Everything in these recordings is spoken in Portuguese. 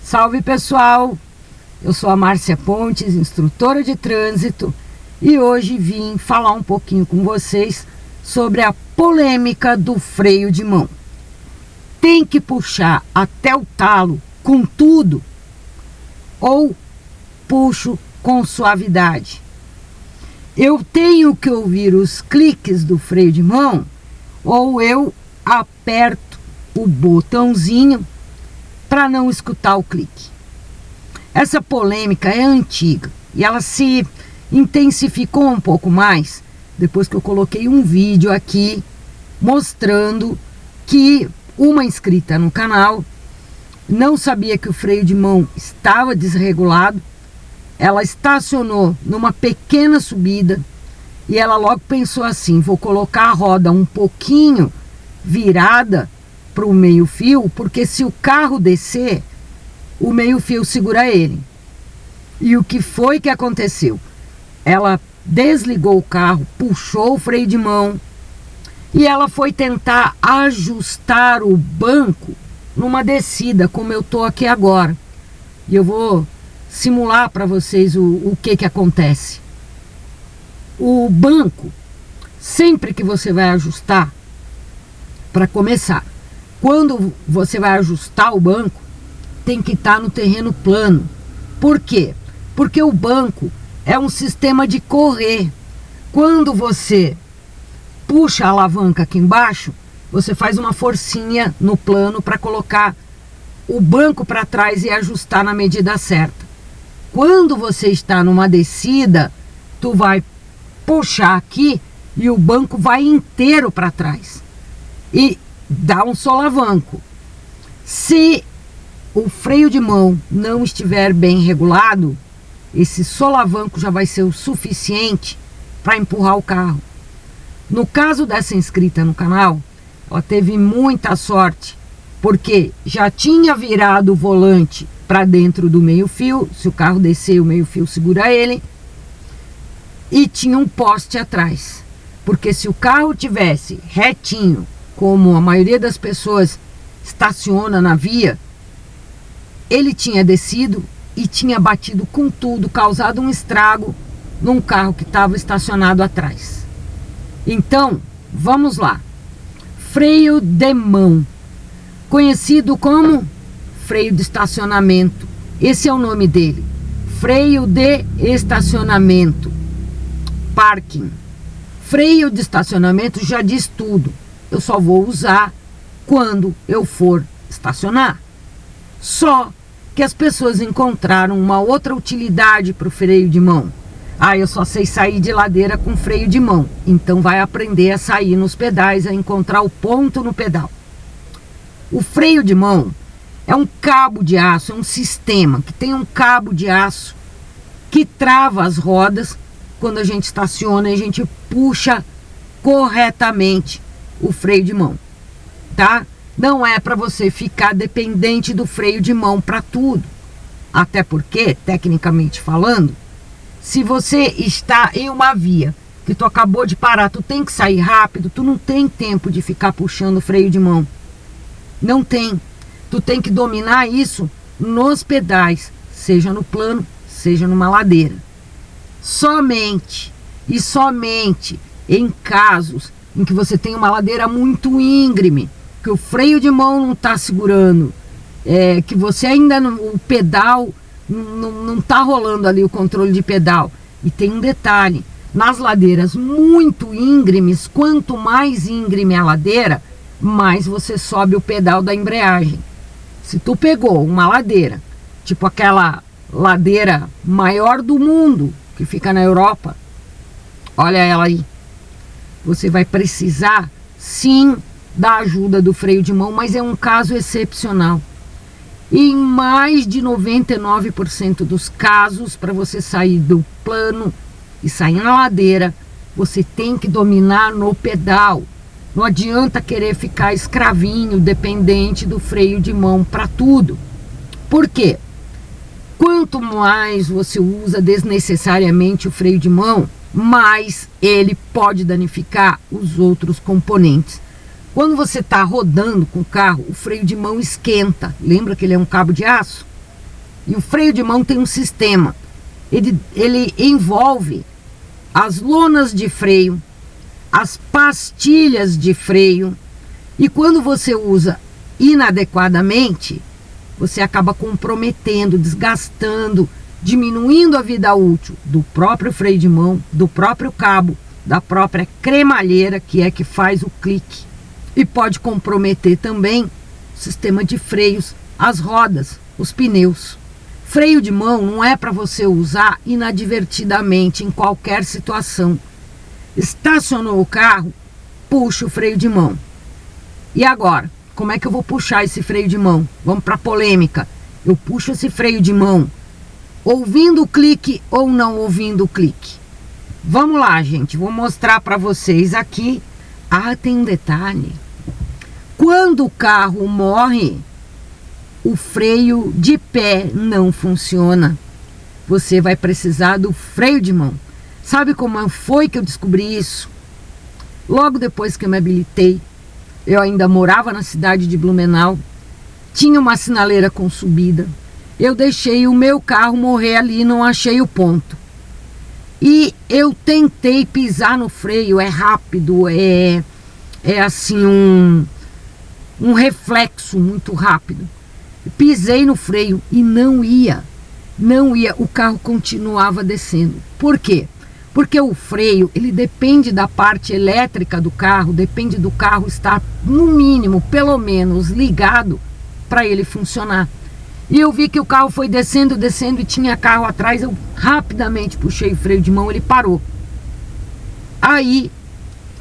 Salve pessoal, eu sou a Márcia Pontes, instrutora de trânsito, e hoje vim falar um pouquinho com vocês sobre a polêmica do freio de mão. Tem que puxar até o talo com tudo ou puxo com suavidade? Eu tenho que ouvir os cliques do freio de mão ou eu aperto o botãozinho para não escutar o clique? Essa polêmica é antiga e ela se intensificou um pouco mais depois que eu coloquei um vídeo aqui mostrando que uma inscrita no canal não sabia que o freio de mão estava desregulado. Ela estacionou numa pequena subida e ela logo pensou assim: vou colocar a roda um pouquinho virada para o meio-fio, porque se o carro descer, o meio-fio segura ele. E o que foi que aconteceu? Ela desligou o carro, puxou o freio de mão e ela foi tentar ajustar o banco numa descida, como eu tô aqui agora. E eu vou simular para vocês o que acontece. O banco, sempre que você vai ajustar, para começar, quando você vai ajustar o banco, tem que estar no terreno plano. Por quê? Porque o banco é um sistema de correr. Quando você puxa a alavanca aqui embaixo, você faz uma forcinha no plano para colocar o banco para trás e ajustar na medida certa. Quando você está numa descida, tu vai puxar aqui e o banco vai inteiro para trás e dá um solavanco. Se o freio de mão não estiver bem regulado, esse solavanco já vai ser o suficiente para empurrar o carro. No caso dessa inscrita no canal, ela teve muita sorte, porque já tinha virado o volante para dentro do meio-fio. Se o carro descer, o meio-fio segura ele, e tinha um poste atrás, porque se o carro tivesse retinho, como a maioria das pessoas estaciona na via, ele tinha descido e tinha batido com tudo, causado um estrago num carro que estava estacionado atrás. Então, vamos lá. Freio de mão, conhecido como freio de estacionamento. Esse é o nome dele. Freio de estacionamento. Parking. Freio de estacionamento já diz tudo. Eu só vou usar quando eu for estacionar. Só que as pessoas encontraram uma outra utilidade para o freio de mão. Eu só sei sair de ladeira com freio de mão. Então vai aprender a sair nos pedais, a encontrar o ponto no pedal. O freio de mão é um cabo de aço, é um sistema que tem um cabo de aço que trava as rodas quando a gente estaciona e a gente puxa corretamente o freio de mão, tá? Não é para você ficar dependente do freio de mão para tudo. Até porque, tecnicamente falando, se você está em uma via que tu acabou de parar, tu tem que sair rápido, tu não tem tempo de ficar puxando o freio de mão. Não tem. Tu tem que dominar isso nos pedais, seja no plano, seja numa ladeira. Somente e somente em casos em que você tem uma ladeira muito íngreme, que o freio de mão não está segurando, que você ainda o pedal não está rolando ali o controle de pedal. E tem um detalhe: nas ladeiras muito íngremes, quanto mais íngreme a ladeira, mais você sobe o pedal da embreagem. Se tu pegou uma ladeira, tipo aquela ladeira maior do mundo, que fica na Europa, olha ela aí, você vai precisar sim da ajuda do freio de mão, mas é um caso excepcional. E em mais de 99% dos casos, para você sair do plano e sair na ladeira, você tem que dominar no pedal. Não adianta querer ficar escravinho, dependente do freio de mão para tudo. Por quê? Quanto mais você usa desnecessariamente o freio de mão, mais ele pode danificar os outros componentes. Quando você está rodando com o carro, o freio de mão esquenta. Lembra que ele é um cabo de aço? E o freio de mão tem um sistema. Ele envolve as lonas de freio, as pastilhas de freio, e quando você usa inadequadamente, você acaba comprometendo, desgastando, diminuindo a vida útil do próprio freio de mão, do próprio cabo, da própria cremalheira, que é que faz o clique. E pode comprometer também o sistema de freios, as rodas, os pneus. Freio de mão não é para você usar inadvertidamente em qualquer situação. Estacionou o carro, puxa o freio de mão. E agora, como é que eu vou puxar esse freio de mão? Vamos para a polêmica. Eu puxo esse freio de mão ouvindo o clique ou não ouvindo o clique? Vamos lá, gente. Vou mostrar para vocês aqui. Ah, tem um detalhe. Quando o carro morre, o freio de pé não funciona. Você vai precisar do freio de mão. Sabe como foi que eu descobri isso? Logo depois que eu me habilitei, eu ainda morava na cidade de Blumenau, tinha uma sinaleira com subida. Eu deixei o meu carro morrer ali, não achei o ponto. E eu tentei pisar no freio, é rápido, é assim um reflexo muito rápido. Pisei no freio e não ia, o carro continuava descendo. Por quê? Porque o freio, ele depende da parte elétrica do carro, depende do carro estar, no mínimo, pelo menos, ligado para ele funcionar. E eu vi que o carro foi descendo e tinha carro atrás, eu rapidamente puxei o freio de mão, ele parou. Aí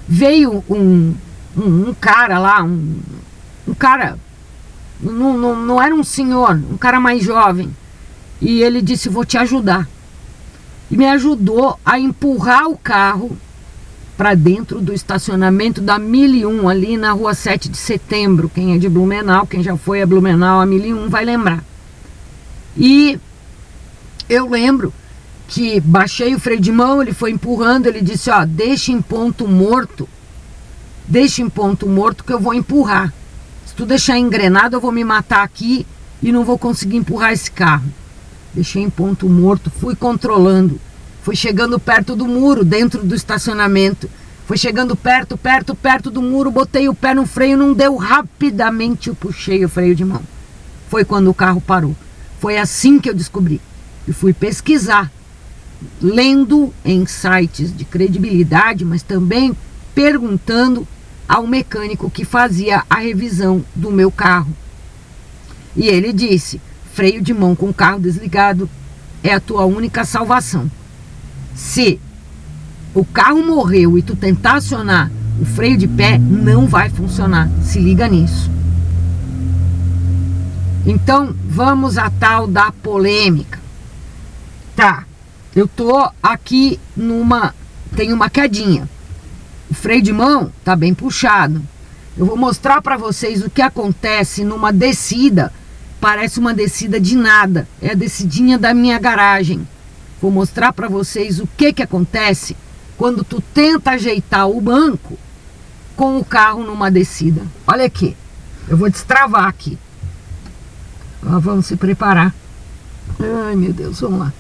veio um cara lá, um cara, não era um senhor, um cara mais jovem, e ele disse: vou te ajudar. E me ajudou a empurrar o carro para dentro do estacionamento da 1001, ali na rua 7 de setembro. Quem é de Blumenau, quem já foi a Blumenau, a 1001, vai lembrar. E eu lembro que baixei o freio de mão, ele foi empurrando, ele disse: ó, deixa em ponto morto que eu vou empurrar. Se tu deixar engrenado, eu vou me matar aqui e não vou conseguir empurrar esse carro. Deixei em ponto morto, fui controlando. Fui chegando perto do muro, dentro do estacionamento. Fui chegando perto do muro, botei o pé no freio, não deu, rapidamente eu puxei o freio de mão. Foi quando o carro parou. Foi assim que eu descobri. E fui pesquisar, lendo em sites de credibilidade, mas também perguntando ao mecânico que fazia a revisão do meu carro. E ele disse: freio de mão com o carro desligado é a tua única salvação. Se o carro morreu e tu tentar acionar o freio de pé, não vai funcionar. Se liga nisso. Então, vamos à tal da polêmica. Tá, eu tô aqui tem uma quedinha. O freio de mão tá bem puxado. Eu vou mostrar para vocês o que acontece numa descida. Parece uma descida de nada. É a descidinha da minha garagem. Vou mostrar para vocês o que acontece quando tu tenta ajeitar o banco com o carro numa descida. Olha aqui. Eu vou destravar aqui. Vamos se preparar. Ai, meu Deus, vamos lá.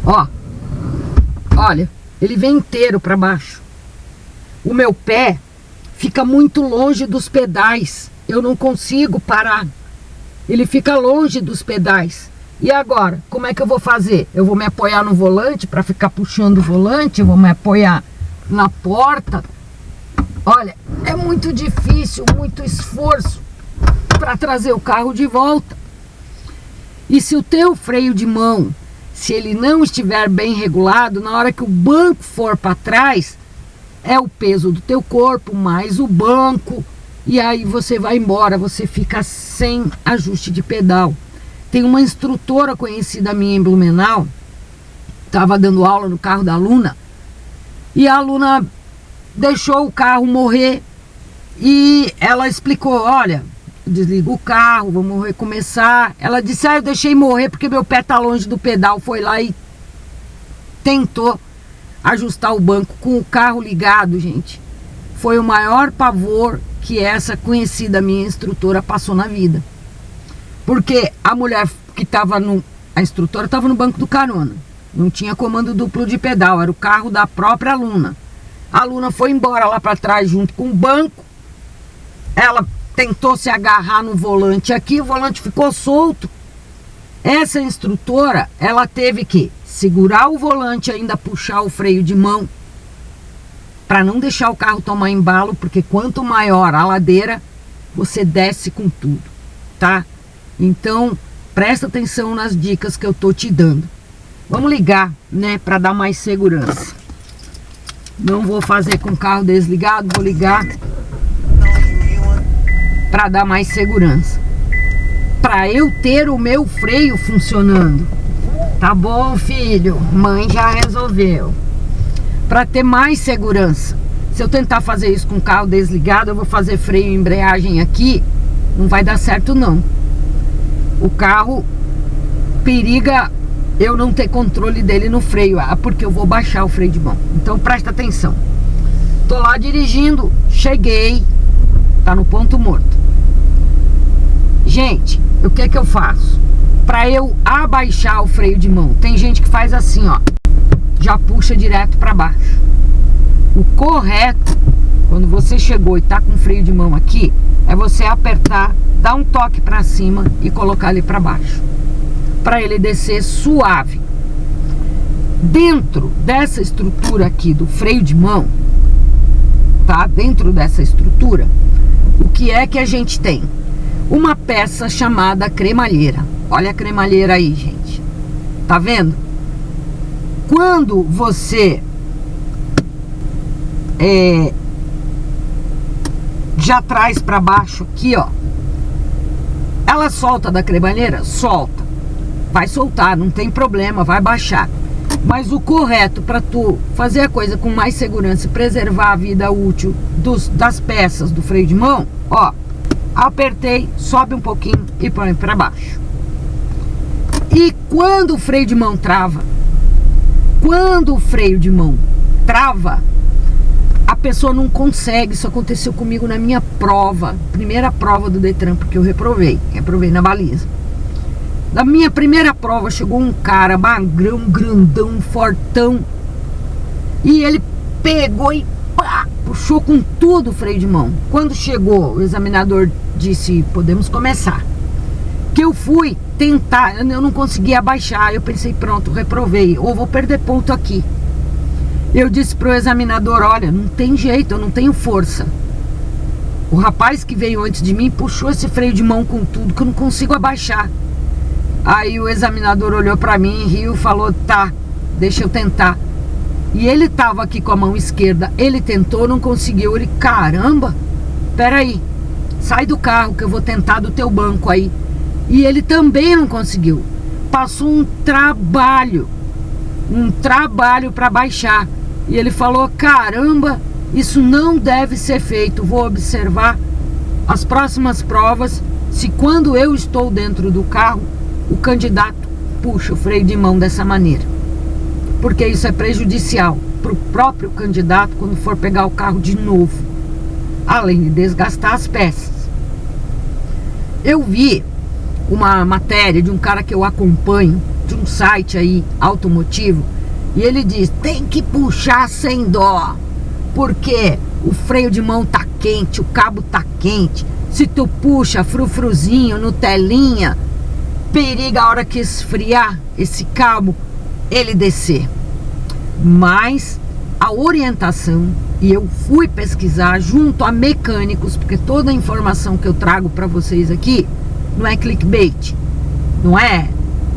Ó. Olha, ele vem inteiro para baixo. O meu pé fica muito longe dos pedais. Eu não consigo parar. Ele fica longe dos pedais. E agora, como é que eu vou fazer? Eu vou me apoiar no volante para ficar puxando o volante? Eu vou me apoiar na porta? Olha, é muito difícil, muito esforço para trazer o carro de volta. E se o teu freio de mão, se ele não estiver bem regulado, na hora que o banco for para trás, é o peso do teu corpo mais o banco, e aí você vai embora, você fica sem ajuste de pedal. Tem uma instrutora conhecida minha em Blumenau, estava dando aula no carro da aluna, e a aluna deixou o carro morrer, e ela explicou: olha, desliga o carro, vamos recomeçar. Ela disse: eu deixei morrer porque meu pé tá longe do pedal. Foi lá e tentou ajustar o banco com o carro ligado, gente. Foi o maior pavor que essa conhecida minha instrutora passou na vida. Porque a mulher que estava A instrutora estava no banco do carona. Não tinha comando duplo de pedal, era o carro da própria aluna. A aluna foi embora lá para trás junto com o banco. Ela tentou se agarrar no volante aqui, o volante ficou solto. Essa instrutora, ela teve que segurar o volante e ainda puxar o freio de mão para não deixar o carro tomar embalo, porque quanto maior a ladeira, você desce com tudo, tá? Então, presta atenção nas dicas que eu tô te dando. Vamos ligar, né, para dar mais segurança. Não vou fazer com o carro desligado, vou ligar para dar mais segurança. Para eu ter o meu freio funcionando. Tá bom, filho? Mãe já resolveu. Para ter mais segurança. Se eu tentar fazer isso com o carro desligado, eu vou fazer freio e embreagem aqui, não vai dar certo não. O carro periga eu não ter controle dele no freio, porque eu vou baixar o freio de mão. Então presta atenção. Tô lá dirigindo, cheguei, tá no ponto morto. Gente, o que que eu faço? Para eu abaixar o freio de mão, tem gente que faz assim, ó, já puxa direto para baixo. O correto, quando você chegou e tá com o freio de mão aqui, é você apertar, dar um toque para cima e colocar ele para baixo, para ele descer suave. Dentro dessa estrutura aqui do freio de mão, tá? Dentro dessa estrutura, o que é que a gente tem? Uma peça chamada cremalheira. Olha a cremalheira aí, gente. Tá vendo? Quando você já traz para baixo aqui, ó, ela solta da cremalheira? Solta. Vai soltar, não tem problema, vai baixar. Mas o correto para tu fazer a coisa com mais segurança e preservar a vida útil das peças do freio de mão, ó, apertei, sobe um pouquinho e põe para baixo. E quando o freio de mão trava, a pessoa não consegue. Isso aconteceu comigo na minha prova, primeira prova do Detran, porque eu reprovei na baliza. Na minha primeira prova chegou um cara magrão, grandão, fortão, e ele pegou e pá, puxou com tudo o freio de mão. Quando chegou, o examinador disse: podemos começar. Que eu fui tentar, eu não conseguia abaixar. Eu pensei, pronto, reprovei, ou vou perder ponto aqui. Eu disse pro examinador: olha, não tem jeito, eu não tenho força. O rapaz que veio antes de mim puxou esse freio de mão com tudo, que eu não consigo abaixar. Aí o examinador olhou pra mim, riu, falou: tá, deixa eu tentar. E ele tava aqui com a mão esquerda, ele tentou, não conseguiu. Ele: caramba, peraí, sai do carro que eu vou tentar do teu banco aí. E ele também não conseguiu. Passou um trabalho para baixar. E ele falou: caramba, isso não deve ser feito. Vou observar as próximas provas, se quando eu estou dentro do carro, o candidato puxa o freio de mão dessa maneira, porque isso é prejudicial para o próprio candidato quando for pegar o carro de novo, além de desgastar as peças. Eu vi uma matéria de um cara que eu acompanho, de um site aí automotivo, e ele diz: tem que puxar sem dó, porque o freio de mão tá quente, o cabo tá quente. Se tu puxa frufruzinho, Nutelinha, periga a hora que esfriar esse cabo, ele descer. Mas a orientação, e eu fui pesquisar junto a mecânicos, porque toda a informação que eu trago para vocês aqui não é clickbait, não é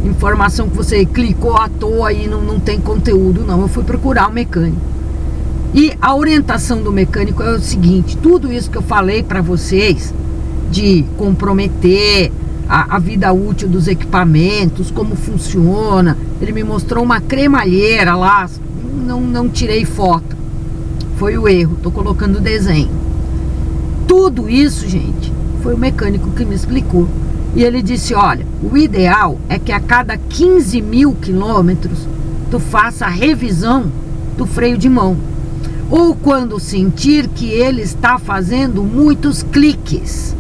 informação que você clicou à toa e não tem conteúdo, não. Eu fui procurar um mecânico, e a orientação do mecânico é o seguinte: tudo isso que eu falei para vocês de comprometer a vida útil dos equipamentos, como funciona, ele me mostrou uma cremalheira lá, não tirei foto, foi o erro, tô colocando o desenho. Tudo isso, gente, foi o mecânico que me explicou. E ele disse: olha, o ideal é que a cada 15 mil quilômetros tu faça a revisão do freio de mão, ou quando sentir que ele está fazendo muitos cliques.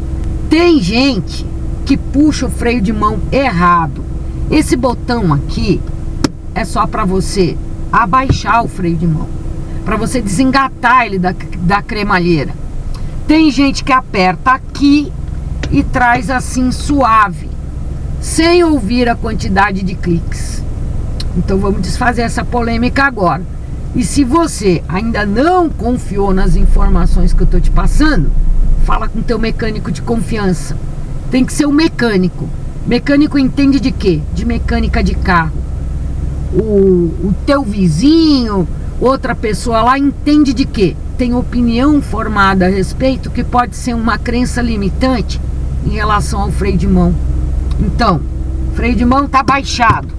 Tem gente que puxa o freio de mão errado, Esse botão aqui é só para você abaixar o freio de mão, para você desengatar ele da cremalheira. Tem gente que aperta aqui e traz assim suave, sem ouvir a quantidade de cliques. Então vamos desfazer essa polêmica agora. E se você ainda não confiou nas informações que eu tô te passando, fala com teu mecânico de confiança. Tem que ser um mecânico. Mecânico entende de quê? De mecânica de carro. O teu vizinho, outra pessoa lá, entende de quê? Tem opinião formada a respeito, que pode ser uma crença limitante em relação ao freio de mão. Então, freio de mão tá baixado.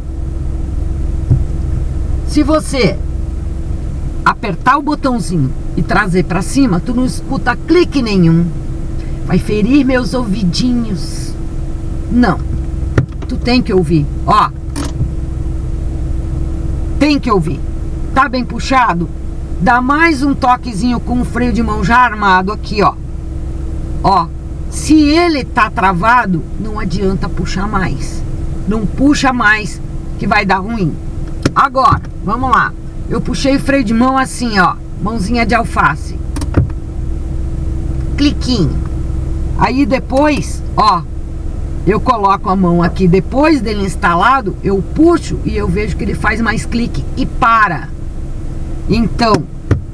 Se você apertar o botãozinho e trazer para cima, tu não escuta clique nenhum. Vai ferir meus ouvidinhos. Não. Tu tem que ouvir. Ó. Tem que ouvir. Tá bem puxado? Dá mais um toquezinho com o freio de mão já armado aqui, ó. Ó. Se ele tá travado, não adianta puxar mais. Não puxa mais, que vai dar ruim. Agora, vamos lá. Eu puxei o freio de mão assim, ó. Mãozinha de alface. Cliquinho. Aí depois, ó, eu coloco a mão aqui. Depois dele instalado, eu puxo e eu vejo que ele faz mais clique e para. Então,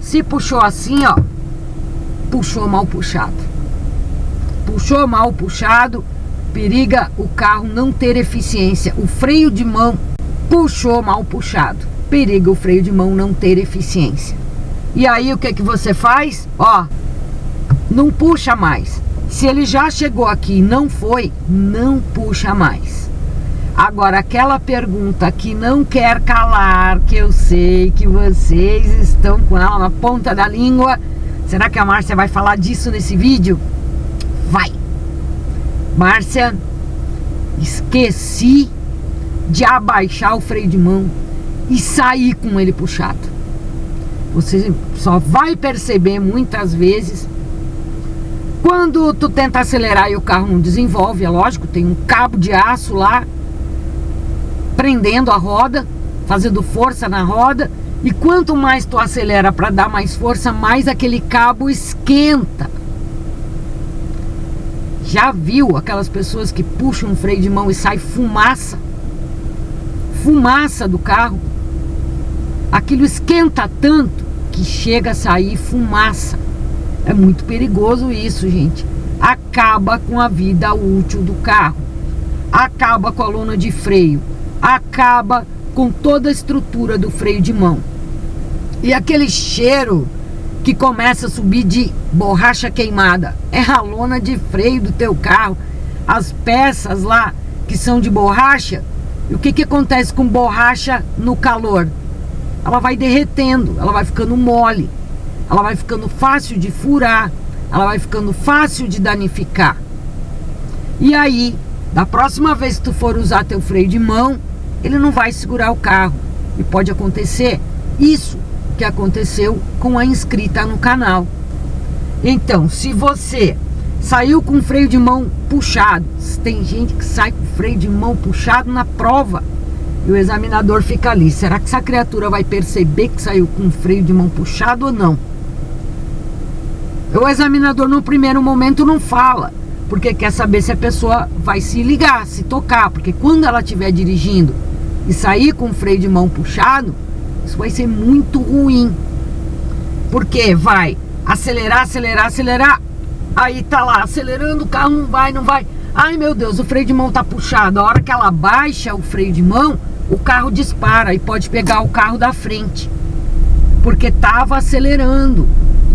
se puxou assim, ó, puxou mal puxado. Puxou mal puxado, periga o carro não ter eficiência. O freio de mão puxou mal puxado, periga o freio de mão não ter eficiência. E aí o que que você faz? Ó, não puxa mais. Se ele já chegou aqui e não foi, não puxa mais. Agora, aquela pergunta que não quer calar, que eu sei que vocês estão com ela na ponta da língua. Será que a Márcia vai falar disso nesse vídeo? Vai! Márcia, esqueci de abaixar o freio de mão e sair com ele puxado. Você só vai perceber muitas vezes quando tu tenta acelerar e o carro não desenvolve. É lógico, tem um cabo de aço lá prendendo a roda, fazendo força na roda, e quanto mais tu acelera para dar mais força, mais aquele cabo esquenta. Já viu aquelas pessoas que puxam um freio de mão e sai fumaça? Fumaça do carro. Aquilo esquenta tanto que chega a sair fumaça. É muito perigoso isso, gente. Acaba com a vida útil do carro. Acaba com a lona de freio. Acaba com toda a estrutura do freio de mão. E aquele cheiro que começa a subir de borracha queimada, é a lona de freio do teu carro. As peças lá que são de borracha. E o que que acontece com borracha no calor? Ela vai derretendo, ela vai ficando mole, ela vai ficando fácil de furar, ela vai ficando fácil de danificar. E aí, da próxima vez que tu for usar teu freio de mão, ele não vai segurar o carro. E pode acontecer isso que aconteceu com a inscrita no canal. Então, se você saiu com o freio de mão puxado, tem gente que sai com o freio de mão puxado na prova e o examinador fica ali, será que essa criatura vai perceber que saiu com o freio de mão puxado ou não? O examinador no primeiro momento não fala, porque quer saber se a pessoa vai se ligar, se tocar, porque quando ela estiver dirigindo e sair com o freio de mão puxado, isso vai ser muito ruim, porque vai acelerar, acelerar, acelerar, aí tá lá acelerando, o carro não vai, ai meu Deus, o freio de mão tá puxado. A hora que ela baixa o freio de mão, o carro dispara e pode pegar o carro da frente, porque tava acelerando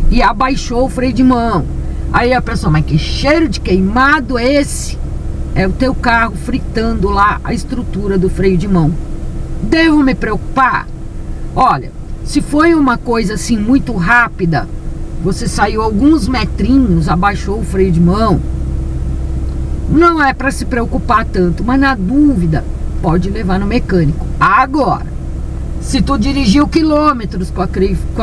e abaixou o freio de mão. Aí a pessoa, mas que cheiro de queimado é esse? É o teu carro fritando lá a estrutura do freio de mão. Devo me preocupar? Olha, se foi uma coisa assim muito rápida, você saiu alguns metrinhos, abaixou o freio de mão, não é para se preocupar tanto, mas na dúvida pode levar no mecânico. Agora, se tu dirigiu quilômetros com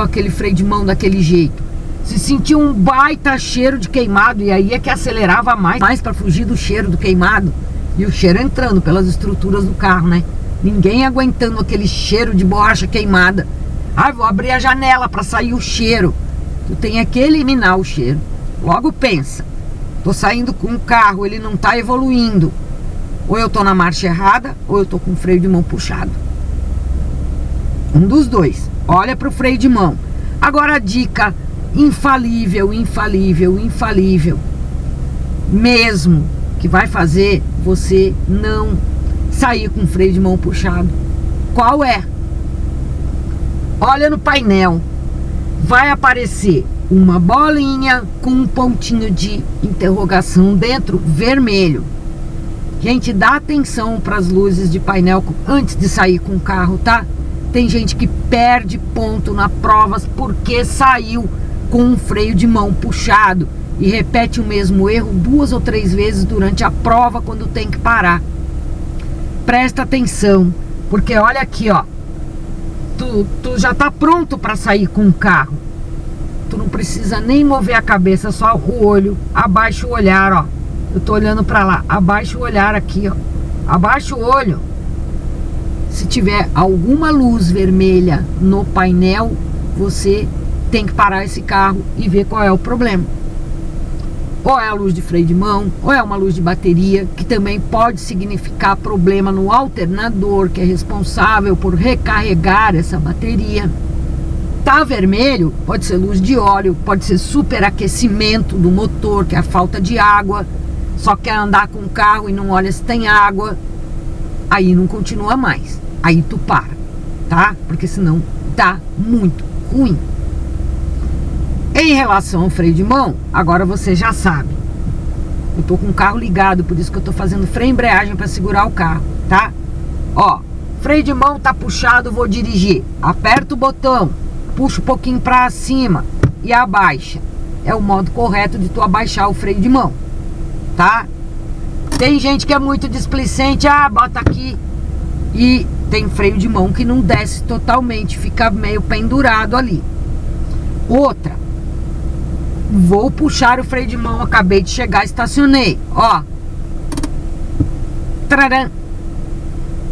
aquele freio de mão daquele jeito, se sentiu um baita cheiro de queimado, e aí é que acelerava mais para fugir do cheiro do queimado, E o cheiro entrando pelas estruturas do carro, né? Ninguém aguentando aquele cheiro de borracha queimada. Ah, vou abrir a janela para sair o cheiro. Tu tem que eliminar o cheiro. Logo pensa, tô saindo com o carro, ele não tá evoluindo. Ou eu tô na marcha errada, ou eu tô com o freio de mão puxado. Um dos dois. Olha pro freio de mão. Agora a dica infalível, infalível, infalível, mesmo, que vai fazer você não sair com o freio de mão puxado. Qual é? Olha no painel. Vai aparecer uma bolinha com um pontinho de interrogação dentro, vermelho. Gente, dá atenção para as luzes de painel antes de sair com o carro, tá? Tem gente que perde ponto na prova porque saiu com um freio de mão puxado e repete o mesmo erro 2 ou 3 vezes durante a prova quando tem que parar. Presta atenção, porque olha aqui, ó. Tu já tá pronto para sair com o carro. Tu não precisa nem mover a cabeça, só o olho. Abaixa o olhar, ó. Eu tô olhando para lá. Abaixa o olhar aqui, ó. Abaixa o olho. Se tiver alguma luz vermelha no painel, você tem que parar esse carro e ver qual é o problema. Ou é a luz de freio de mão, ou é uma luz de bateria, que também pode significar problema no alternador, que é responsável por recarregar essa bateria. Tá vermelho, pode ser luz de óleo, pode ser superaquecimento do motor, que é a falta de água. Só quer andar com o carro e não olha se tem água. Aí não continua mais. Aí tu para, tá? Porque senão dá muito ruim. Em relação ao freio de mão, agora você já sabe. Eu tô com o carro ligado, por isso que eu tô fazendo freio e embreagem para segurar o carro, tá? Ó, freio de mão tá puxado, vou dirigir. Aperta o botão, puxa um pouquinho para cima e abaixa. É o modo correto de tu abaixar o freio de mão, tá? Tem gente que é muito displicente, bota aqui. E tem freio de mão que não desce totalmente, fica meio pendurado ali. Outra, vou puxar o freio de mão, acabei de chegar, estacionei, ó. Tcharam,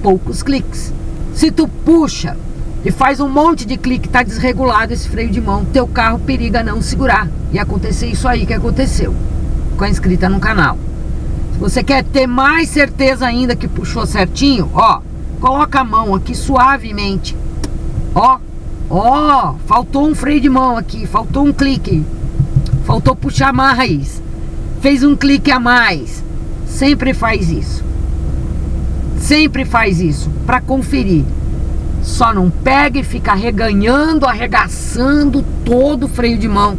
poucos cliques. Se tu puxa e faz um monte de clique, tá desregulado esse freio de mão, teu carro periga não segurar. E acontecer isso aí que aconteceu com a inscrita no canal. Se você quer ter mais certeza ainda que puxou certinho, ó, coloca a mão aqui suavemente. Ó, faltou um freio de mão aqui, faltou um clique. Faltou puxar mais. Fez um clique a mais. Sempre faz isso. Sempre faz isso para conferir. Só não pega e fica reganhando, arregaçando todo o freio de mão.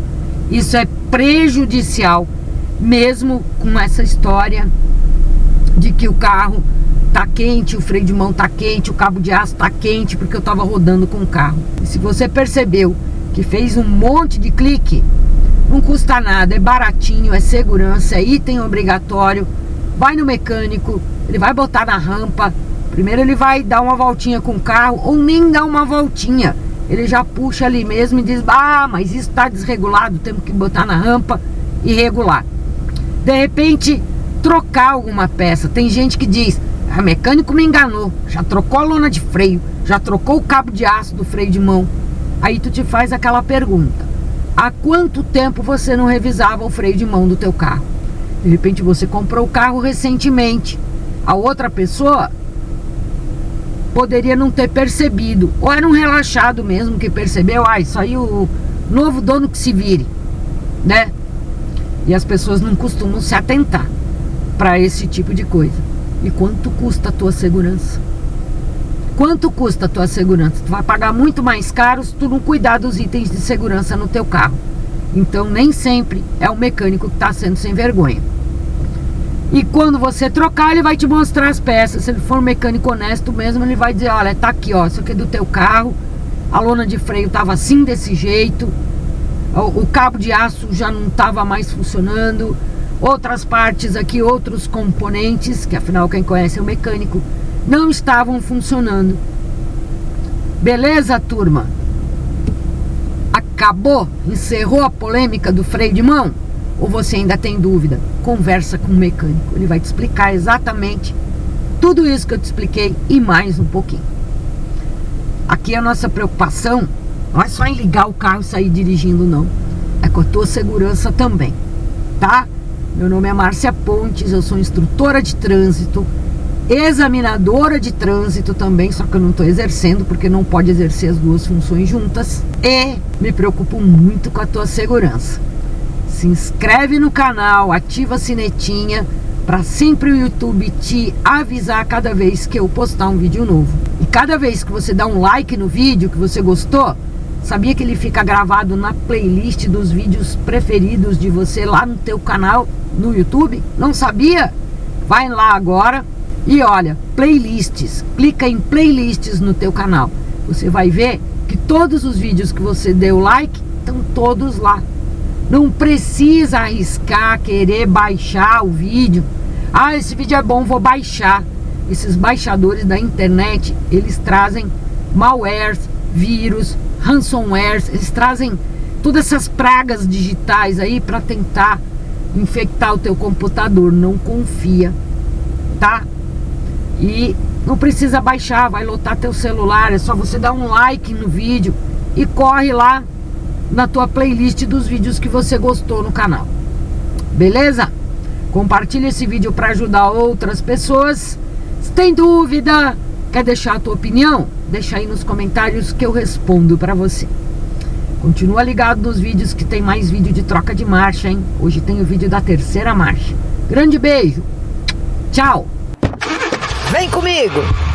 Isso é prejudicial, mesmo com essa história de que o carro tá quente, o freio de mão tá quente, o cabo de aço tá quente, porque eu tava rodando com o carro. E se você percebeu que fez um monte de clique, não custa nada, é baratinho, é segurança, é item obrigatório. Vai no mecânico, ele vai botar na rampa. Primeiro ele vai dar uma voltinha com o carro, ou nem dar uma voltinha. Ele já puxa ali mesmo e diz, mas isso tá desregulado, temos que botar na rampa e regular. De repente, trocar alguma peça. Tem gente que diz, o mecânico me enganou, já trocou a lona de freio, já trocou o cabo de aço do freio de mão. Aí tu te faz aquela pergunta, há quanto tempo você não revisava o freio de mão do teu carro? De repente você comprou o carro recentemente, a outra pessoa poderia não ter percebido, ou era um relaxado mesmo que percebeu, isso aí o novo dono que se vire, né? E as pessoas não costumam se atentar para esse tipo de coisa. E quanto custa a tua segurança? Quanto custa a tua segurança? Tu vai pagar muito mais caro se tu não cuidar dos itens de segurança no teu carro. Então nem sempre é o mecânico que está sendo sem vergonha. E quando você trocar, ele vai te mostrar as peças. Se ele for um mecânico honesto mesmo, ele vai dizer, olha, tá aqui, ó, isso aqui é do teu carro, a lona de freio estava assim, desse jeito, o cabo de aço já não estava mais funcionando, outras partes aqui, outros componentes, que afinal quem conhece é o mecânico, não estavam funcionando. Beleza, turma? Acabou? Encerrou a polêmica do freio de mão? ou você ainda tem dúvida, conversa com o mecânico. Ele vai te explicar exatamente tudo isso que eu te expliquei e mais um pouquinho. Aqui a nossa preocupação não é só em ligar o carro e sair dirigindo, não. É com a tua segurança também, tá? Meu nome é Márcia Pontes, eu sou instrutora de trânsito, examinadora de trânsito também, só que eu não estou exercendo porque não pode exercer as duas funções juntas. E me preocupo muito com a tua segurança. Se inscreve no canal, ativa a sinetinha para sempre o YouTube te avisar cada vez que eu postar um vídeo novo. E cada vez que você dá um like no vídeo que você gostou, sabia que ele fica gravado na playlist dos vídeos preferidos de você lá no teu canal no YouTube? Não sabia? Vai lá agora e olha, playlists, clica em playlists no teu canal. Você vai ver que todos os vídeos que você deu like estão todos lá. Não precisa arriscar, querer baixar o vídeo. Ah, esse vídeo é bom, vou baixar. Esses baixadores da internet, eles trazem malwares, vírus, ransomwares, eles trazem todas essas pragas digitais aí para tentar infectar o teu computador. Não confia, tá? E não precisa baixar, vai lotar teu celular, é só você dar um like no vídeo e corre lá na tua playlist dos vídeos que você gostou no canal. Beleza? Compartilha esse vídeo para ajudar outras pessoas. Se tem dúvida, quer deixar a tua opinião? Deixa aí nos comentários que eu respondo para você. Continua ligado nos vídeos que tem mais vídeo de troca de marcha, hein? Hoje tem o vídeo da terceira marcha. Grande beijo. Tchau. Vem comigo!